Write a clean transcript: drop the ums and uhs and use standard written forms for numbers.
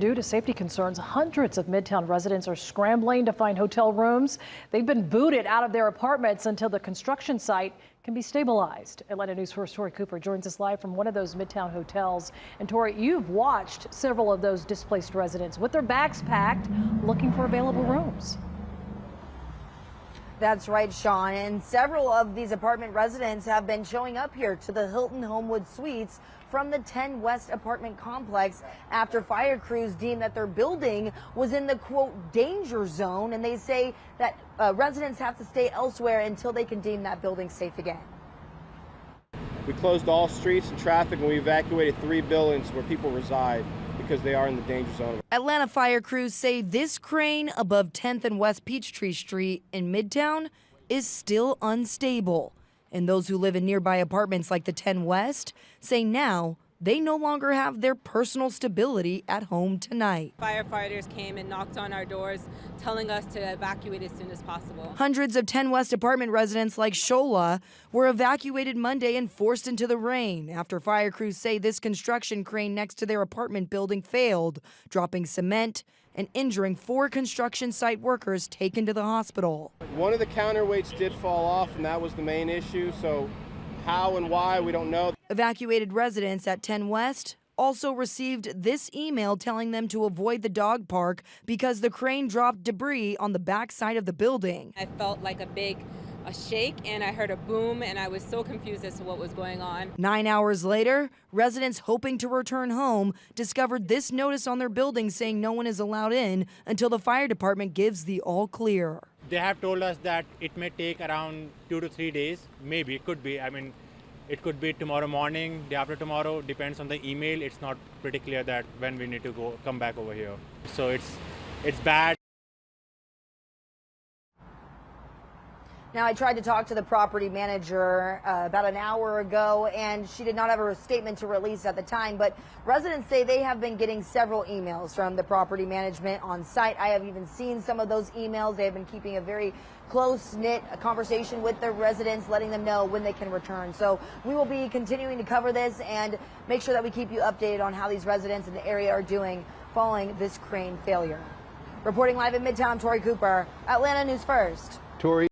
Due to safety concerns, hundreds of Midtown residents are scrambling to find hotel rooms. They've been booted out of their apartments until the construction site can be stabilized. Atlanta News 1st Tori Cooper joins us live from one of those Midtown hotels. And Tori, you've watched several of those displaced residents with their bags packed, looking for available rooms. That's right, Sean. And several of these apartment residents have been showing up here to the Hilton Homewood Suites from the 10 West apartment complex after fire crews deemed that their building was in the, quote, danger zone. And they say that residents have to stay elsewhere until they can deem that building safe again. We closed all streets and traffic, and we evacuated 3 buildings where people reside because they are in the danger zone. Atlanta fire crews say this crane above 10th and West Peachtree Street in Midtown is still unstable. And those who live in nearby apartments like the 10 West say now they no longer have their personal stability at home tonight. Firefighters came and knocked on our doors telling us to evacuate as soon as possible. Hundreds of 10 West apartment residents like Shola were evacuated Monday and forced into the rain after fire crews say this construction crane next to their apartment building failed, dropping cement and injuring 4 construction site workers taken to the hospital. One of the counterweights did fall off, and that was the main issue. So how and why, we don't know. Evacuated residents at 10 West also received this email telling them to avoid the dog park because the crane dropped debris on the back side of the building. I felt like a shake, and I heard a boom, and I was so confused as to what was going on. 9 hours later, residents hoping to return home discovered this notice on their building saying no one is allowed in until the fire department gives the all clear. They have told us that it may take around 2 to 3 days. Maybe it could be. I mean, it could be tomorrow morning, day after tomorrow. Depends on the email. It's not pretty clear that when we need to come back over here. So it's bad. Now, I tried to talk to the property manager about an hour ago, and she did not have a statement to release at the time. But residents say they have been getting several emails from the property management on site. I have even seen some of those emails. They have been keeping a very close-knit conversation with the residents, letting them know when they can return. So we will be continuing to cover this and make sure that we keep you updated on how these residents in the area are doing following this crane failure. Reporting live in Midtown, Tori Cooper, Atlanta News First. Tori.